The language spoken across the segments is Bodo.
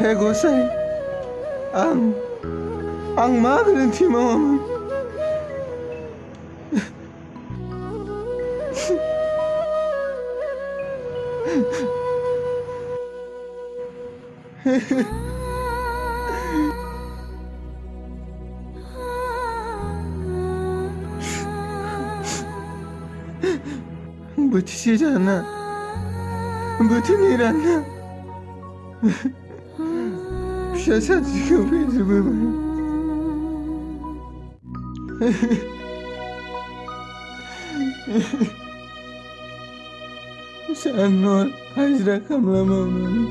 हे गसाइ आं मा गोरोन्थि मावामोन बोथिसे जाना बोथिनै रानना फिसा सासेखौ फेदेरबोबाय सान हर हाजिरा खामला मावनानै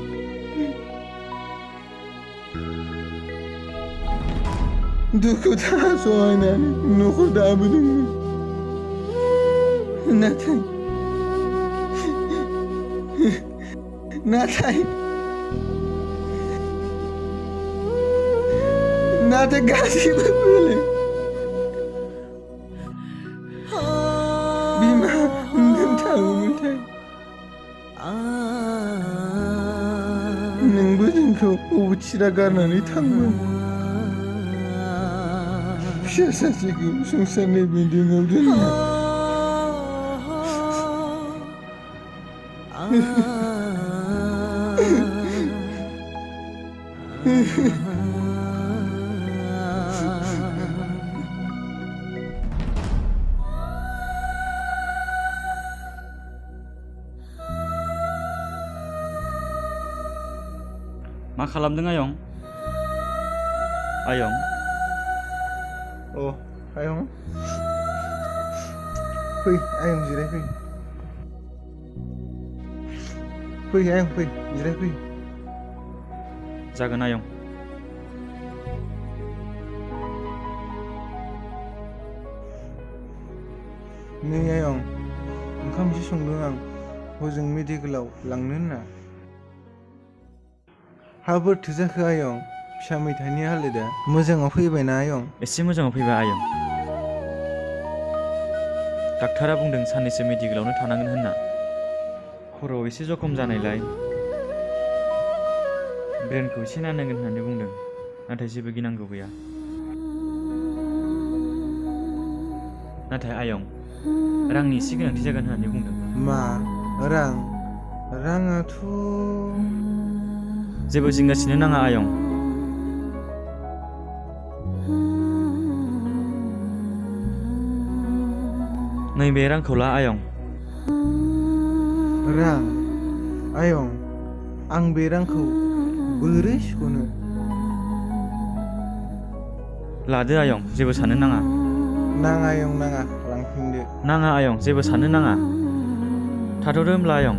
दुखु दाहा सहायनानै न'खर दाबोदोंमोन नाथाय गासैबो बेलेग बिमा नों थाङोमोनथाय नोंबो जोंखौ अबथिरा गारनानै थांगोन फिसा सासेखौ संसारनि बिन्दोङाव दोनना मा खालामदों आयं? आयं आयं फै आयं जिरायफै आयं फै जिरायफै जागोन आयं नै आयं ओंखाम एसे संदों आं हजों मेडिकेलाव लांनो होनना हाबोरथो जाखो आयं फिसा मैथानि हालोदा मोजाङाव फैबायना आयं एसे मोजाङाव फैबाय आयं डाक्टारा बुंदों साननैसो मेडिकेलावनो थानांगोन होनना खर'आव एसे जखम जानायलाय ब्रेनखौ एसे नायनांगोन होननानै बुंदों नाथाय जेबो गिनांगौ गैया नाथाय आयं रांनि एसे गोनांथि जागोन होननानै बुंदों मा राङाथ' जेबो जिंगासिनो नाङा आयं नैबे रांखौ ला आयं रां आयं आं बे रांखौ बोरै सुख'नो लादो आयं जेबो साननो नाङा नाङा आयं नाङा लांफिनदो नाङा आयं जेबो साननो नाङा थाथ'दो होमब्ला आयं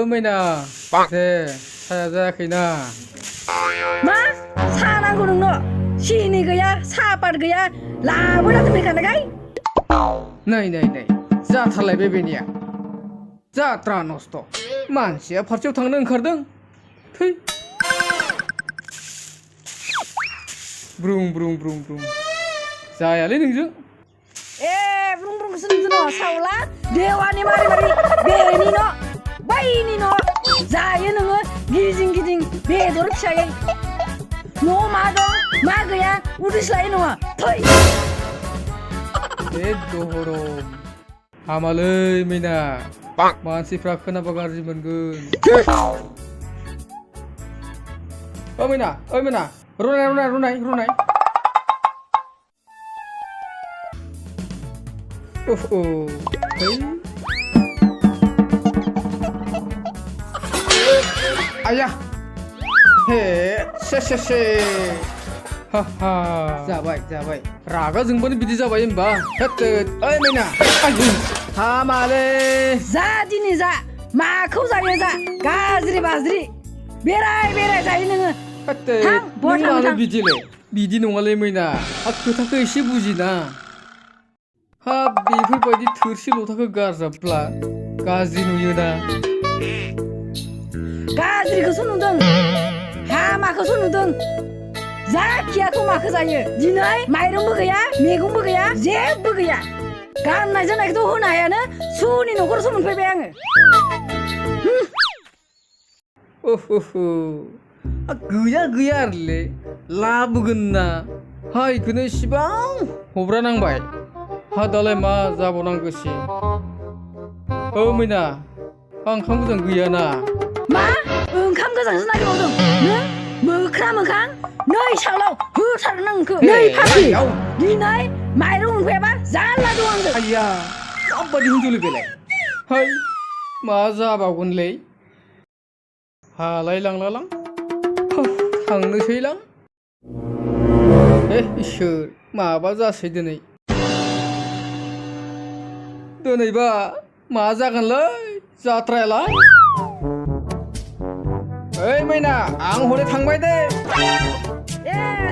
मैना दे साया जायाखैना मा सा नांगौ नोंनो सिनि गैया साहापात गैया लाबोना दोनफैखानायखाय नै जाथारलायबाय बेनिया जात्रा नस्थ' मानसिया फारसेयाव थांनो ओंखारदों थै ब्रुं जायालै नोंजों ब्रुं ब्रुंसो नोंजों सावला देवानि मारि बेनि न' बैनि न' जायो नोङो गिदिं बेदर फिसायै न' मा दं मा गैया उदैसो लायो नङा थै दहरम हामालै मैना मानसिफ्रा खोनाबा गाज्रि मोनगोन मैना रुनाय आया हे से हाहा जाबाय जाबाय रागा जोंबानो बिदि जाबाय होमबा होत्त ओइ मैना हामालै जा दिनै जा माखौ जायो जा गाज्रि बाज्रि बेराय बेराय जायो नोङो होत्त थां बहा नों थाङो मानो थां बिदिलै बिदि नङालै मैना खोथाखौ एसे बुजिना हाब बेफोरबायदि थोरसि लथाखौ गारजाब्ला गाज्रि नुयोना गाज्रिखौसो नुदों हामाखौसो नुदों जाखियाखौ माखौ जायो दिनै माइरंबो गैया मैगंबो गैया जेबो गैया गाननाय जोमनायखौथ' होनो हायानो सुनि न'खरावसो मोनफैबाय आङो ओहो गैया गैया आरोलै लाबोगोन ना हा इखौनो इसिबां हब्रा नांबाय हा दालाय मा जाबावनांगौसै औ मैना ओंखाम गोजां गैयाना मा ओंखाम गोजांसो नागिरबावदों नों मोख्रा मोखां नै सावलाव होथारगोन आं नोंखौ नै फाग्लि दिनै माइरं मोनफैयाबा जानला दं आंजों आइया माबायदि होनजोलै बेलाय है मा जाबावगोनलै हालाय लांलालां थांनोसैलां इसोर माबा जासै दिनैबा मा जागोनलै जात्रायालाय ओइ मैना आं हरै थांबाय दे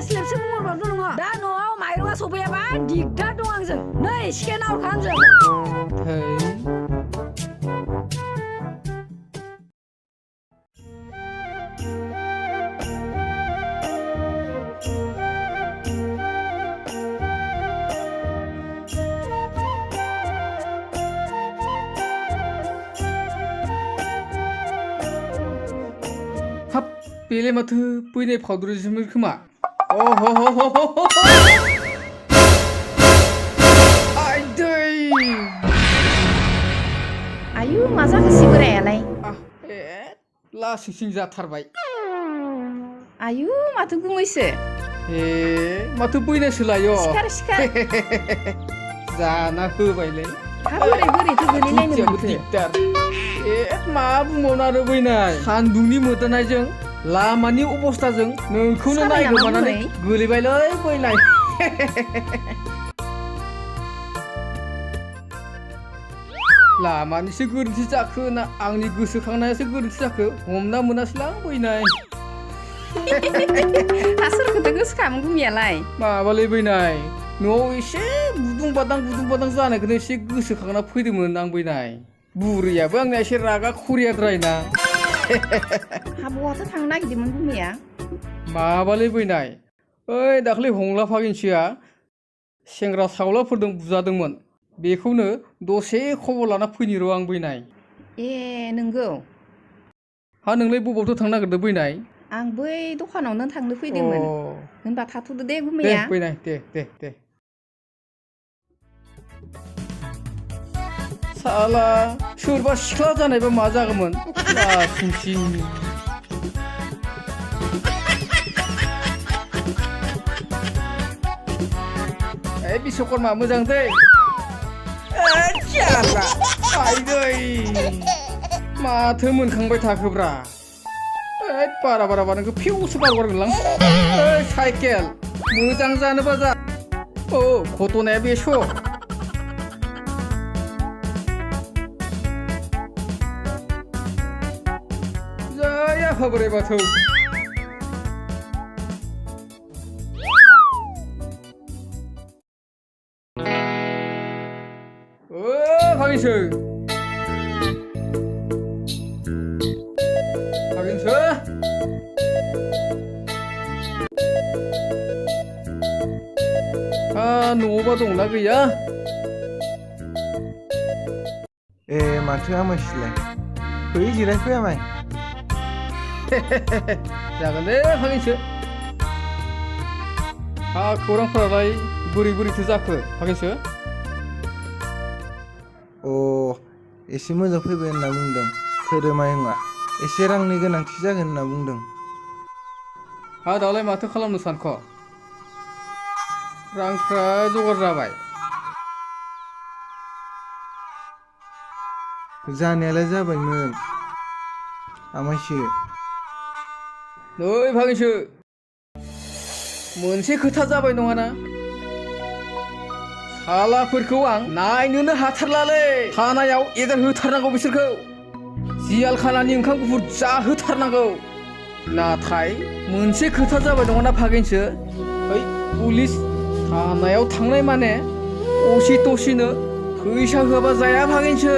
स्लेबसो बुंहरबावदों नोङो दा न'आव माइरङा सफैयाबा दिगदार दं आंजों नै सिकेन आवखा आंजों हाब बेलाय माथो बैनाय फावदुरिजोंमोन खोमा आयु मा जाखोसै बोरायालाय लासिंसिं जाथारबाय आयु माथो गुमैसो माथो बैनायसो लायो सिखार सिखार जाना होबायलै बोरै बोरैथो गोलैलायनो मोनखो दिगदार मा बुंबावनो आरो बैनाय सान्दुंनि मोदानायजों लामानि अबस्थाजों नोंखौनो नायगोमानानै गोलैबायलै बैनाय लामानिसो गोरोन्थि जाखो ना आंनि गोसोखांनायासो गोरोन्थि जाखो हमना मोनासैलां बैनाय सोरखौथो गोसोखामोन गुमियालाय माबालै बैनाय न'आव एसे गुदुं बादां जानायखौनो एसे गोसोखांना फैदोंमोन आं बैनाय बुरैयाबो आंना एसे रागा खरियाद्रायना बहाथो थांनो नागिरदोंमोन गुमिया माबालै बैनाय ओइ दाख्लै हंला फागिनसेया सेंग्रा सावलाफोरजों बुजादोंमोन बेखौनो दसे खबर लाना फैनि र' आं बैनाय नंगौ हा नोंलाय बबावथो थांनो नागिरदों बैनाय आं बै दखानावनो थांनो फैदोंमोन होनबा थाथ'दो दे गुमिया बैनाय दे साला सोरबा सिख्ला जानायबा मा जागौमोन लासिंसिं बिश्वकर्मा मोजां दै माथो मोनखांबाय थाखोब्रा बारा नोंखौ फिउसो गारगारगोनलां साइकेल मोजां जानोबा जा घटनाया बेस' जाया बोराय बाथौ फागिनसो न'आवबा दंना गैया माथो आमायसैलाय फै जिरायफै आमाय जागोन दे फागिनसो खौरांफोरालाय बोरैथो जाखो फागिनसो एसे मोजां फैबाय होनना बुंदों धोरोमायंआ एसे रांनि गोनांथि जागोन होनना बुंदों दालाय माथो खालामनो सानख' रांफ्रा जगार जाबाय जानायालाय जाबायमोन आमायसो नै फागिनसो मोनसे खोथा जाबाय नङाना सालाफोरखौ आं नायनोनो हाथारलालै थानायाव एदार होथारनांगौ बिसोरखौ जियालखानानि ओंखाम गुफुर जाहोथारनांगौ नाथाय मोनसे खोथा जाबाय नङाना फागेनसो ओइ पुलिस थानायाव थांनाय माने असि तसिनो फैसा होआबा जाया फागेनसो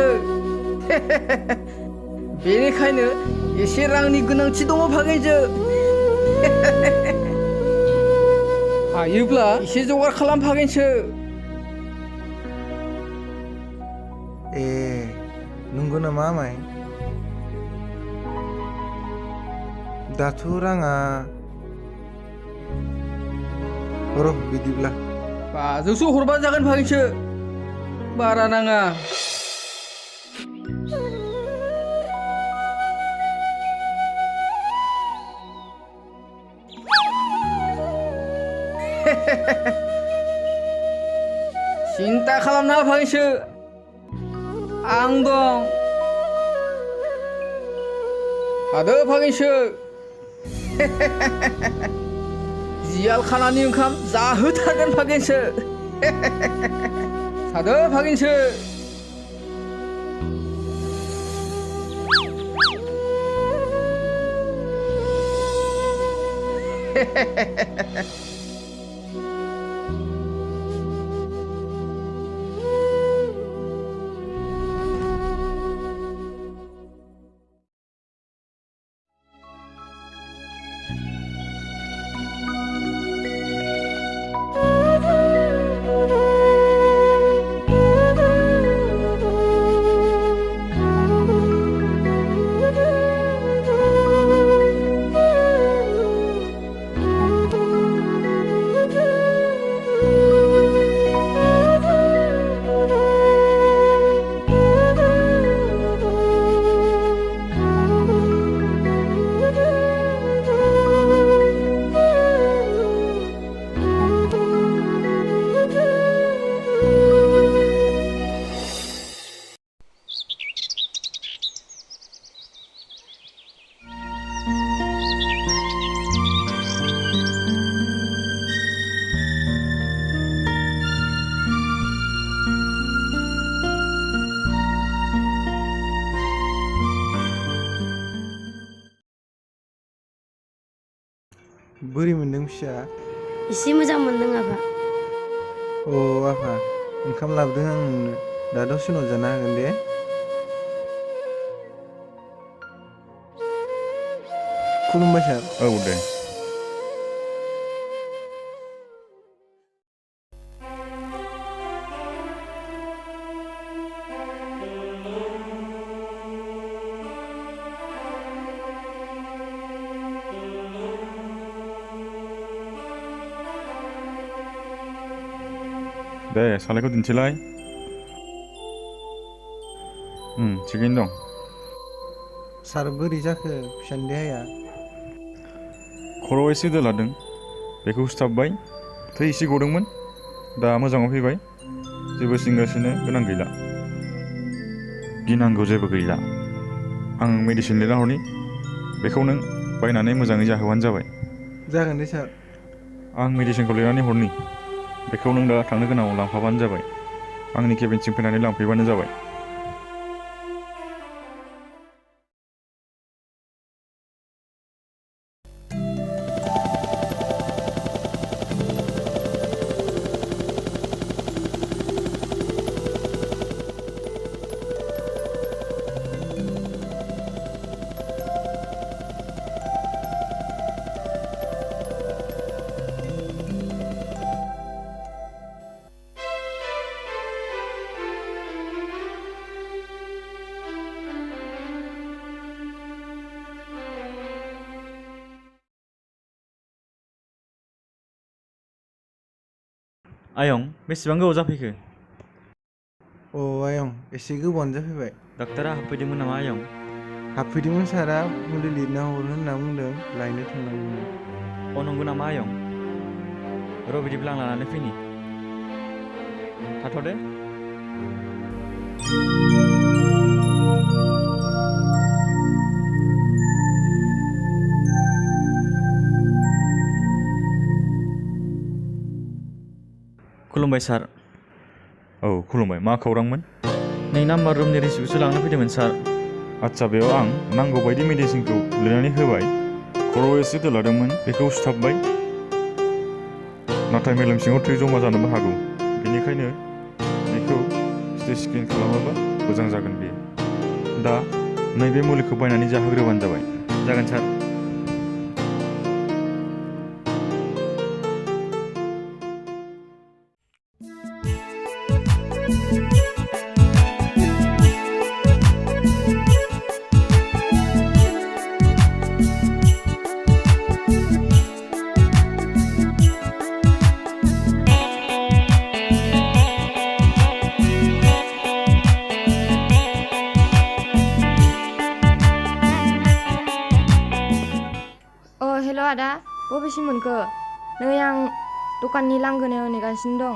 बेनिखायनो एसे रांनि गोनांथि दङ फागेनसो हायोब्ला एसे जगार खालाम फागेनसो ए नंगौ नामा आमाय दाथ' राङा र' बिदिब्ला 500सो हरबा जागोन फागेनसो बारा नाङा सिन्था खालामनाङा फागेनसो आं दं हादो फागेनसो जियालखानानि ओंखाम जाहोथारगोन फागेनसो थादो फागेनसो बोरै मोनदों फिसा एसे मोजां मोनदों आफा अ आफा ओंखाम लाबोदों आं नोंनो दा दसे उनाव जानो हागोन दे खुलुमबाय सार औ दे दे सालायखौ दिन्थिलाय थिगैनो दं सार बोरै जाखो फिसानि देहाया खर'आव एसे दोलादों बेखौ सुथाबबाय थै एसे गदोंमोन दा मोजाङाव फैबाय जेबो जिंगासिनो गोनां गैला गिनांगौ जेबो गैला आं मेडिसिन लिरना हरनि बेखौ नों बायनानै मोजाङै जाहोबानो जाबाय जागोन दे सार आं मेडिसिनखौ लिरनानै हरनि बेखौ नों दा थांनो गोनाङाव लांफाबानो जाबाय आंनि केबिनसिम फैनानै लांफैबानो जाबाय आयं बेसेबां गोबाव जाफैखो अ आयं एसे गोबावानो जाफैबाय डाक्टारा हाबफैदोंमोन नामा आयं हाबफैदोंमोन सारा मुलि लिरना हरनो होनना बुंदों लायनो थांनांगौमोन अ नंगौ नामा आयं र' बिदिब्ला आं लानानै फैनि थाथ'दे खुलुमबाय सार। औ खुलुमबाय, मा खौरांमोन? नै नाम्बार रुमनि रिसिप्टसो लांनो फैदोंमोन सार। आदसा बेयाव आं नांगौ बायदि मेडिसिनखौ लिरनानै होबाय, खर'आव एसे दोलादोंमोन बेखौ सुथाबबाय, नाथाय मेलेम सिङाव थै जमा जानोबो हागौ, बेनिखायनो बेखौ सिटि स्केन खालामोबा मोजां जागोन बेयो। दा नैबे मुलिखौ बायनानै जाहोग्रोबानो जाबाय। जागोन सार। हेल' आदा, बबेसिम मोनखो? नै आं दखाननि लांगोनायाव नेगासिनो दं।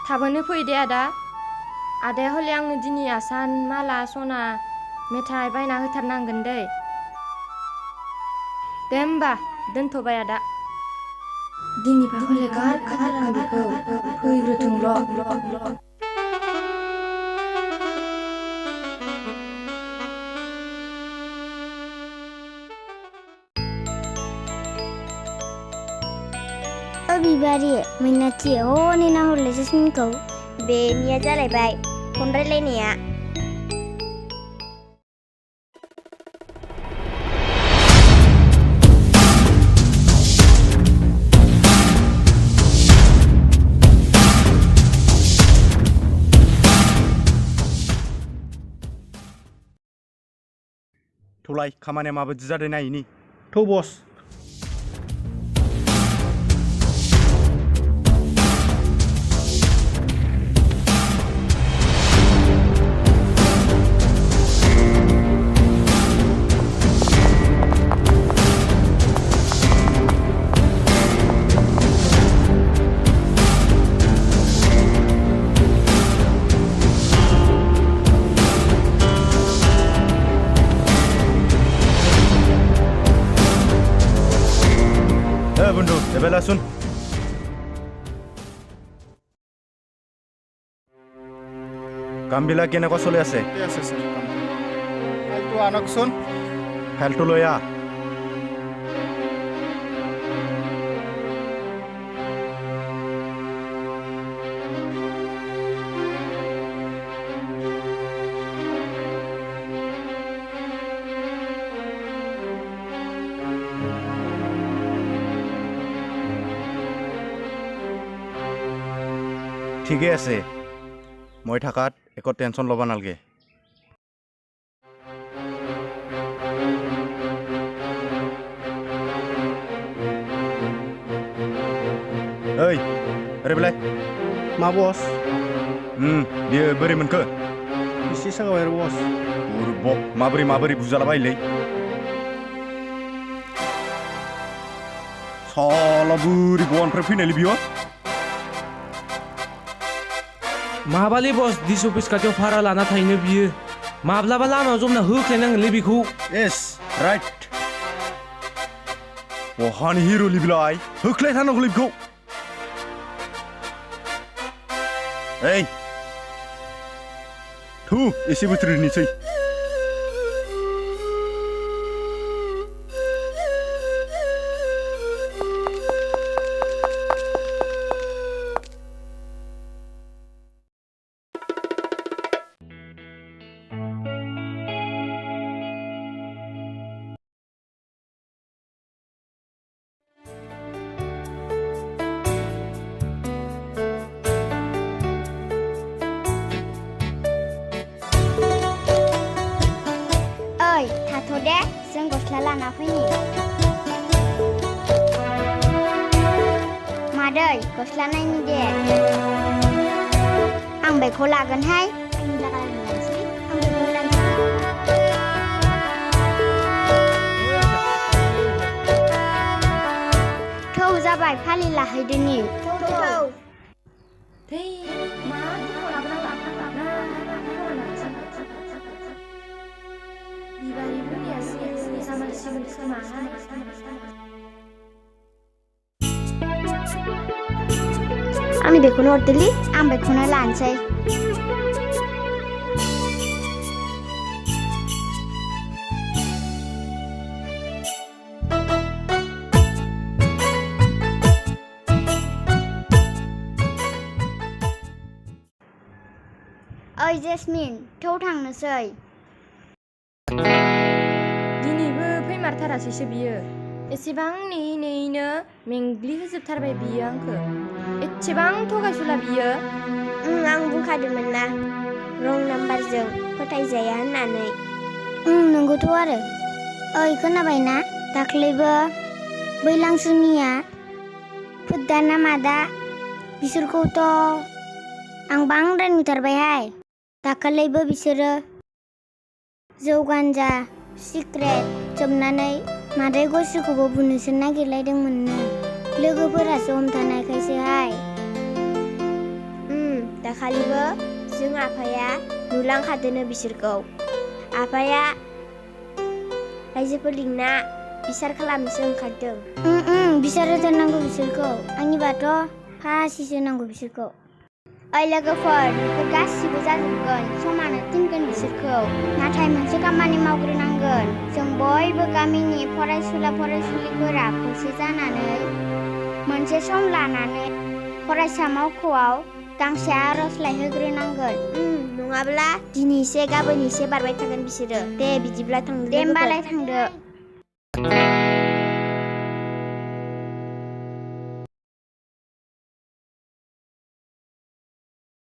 थाबैनो फै दे आदा। आदाया हले आंनो दिनै आसान, माला, सना, मेथाइ बायना होथारनांगोन दै। दे होमबा दोनथ'बाय आदा। दिनैबा हले गारखाथार आं बेखौ, फैग्रोथोंल'। बिबारि मैनाथि हनै नाहरलाय जस्मिनखौ। बेनिया जालायबाय फन रायलायनाया। थौलाय खामानिया माबायदि जादों नायनि। थौ बस। বন্ধু এবেলা শুন, কামবিলাক কেনেকুৱা চলি আছে? ফাইলটো আনকচোন। ফাইলটো লৈ আহ। ঠিকে আছে, মই থাকাত একো টেনশ্যন ল'ব নালাগে। ओइ ओरै बेलाय मा बस? बियो बोरै मोनखो? एसे सागाबाय आरो बस। बक माबोरै बुजालाबायलै। साला बोरै गवानिफ्राय फैनायलै बियो? माबालै बस, डिस अफिस खाथियाव भारा लाना थाहैनो बियो। माब्लाबा लामायाव जमना होख्लायनांगोनलै बेखौ। S right. बहानि हिर'लै बिलाय, होख्लायथारनांगौलै बेखौ। ओइ थु एसे बोथोरनिसै। दे जों गस्ला लाना फैनि। मादै गस्ला नायनि दे। आं बेखौ लागोनहाय। आंनि लागाय लानोसै, आं बेखौ लानोसै। थौ जाबाय, फालि लाहैदोनि। थौ। थै मा बिबारि बुरियासो जामारसिगोन खोमाहाय। आंनि बेखौनो हरदोलै आं बेखौनो लानोसै ओइ जेसमिन थौ थांनोसै दिनैबो फैमारथारासैसो बियो एसेबां नेयै नेयैनो मेंग्लिहोजोबथारबाय बियो आंखो एसेबां थगायसुला बियो आं बुंखादोंमोन ना रं नाम्बारजों फोथायजाया होननानै नंगौथ' आरो ओइ खोनाबायना दाख्लैबो बै लांसुनिया फुद्दा ना मादा बिसोरखौथ' आं बांद्राय नुथारबायहाय दाखालैबो बिसोरो जौ गान्जा सिक्रेट जोबनानै मादै गस्रिखौबो बुनोसो नागिरलायदोंमोननो लोगोफोरासो हमथानायखायसोहाय दाखालिबो जों आफाया नुलांखादोनो बिसोरखौ आफाया रायजोफोर लिंना बिसार खालामनोसो ओंखारदों बिसार होथारनांगौ बिसोरखौ आंनिबाथ' फासिसो नांगौ बिसोरखौ ओइ लोगोफोर बेफोर गासिबो जाजोबगोन समानो थिनगोन बिसोरखौ नाथाय मोनसे खामानि मावग्रोनांगोन जों बयबो गामिनि फरायसुला फरायसुलिफोरा खौसे जानानै मोनसे सम लानानै फरायसा मावख'आव गांसे आर'जलाइ होग्रोनांगोन नङाब्ला दिनै एसे गाबोन एसे बारबाय थागोन बिसोरो दे बिदिब्ला थांदो दे होमबालाय थांदो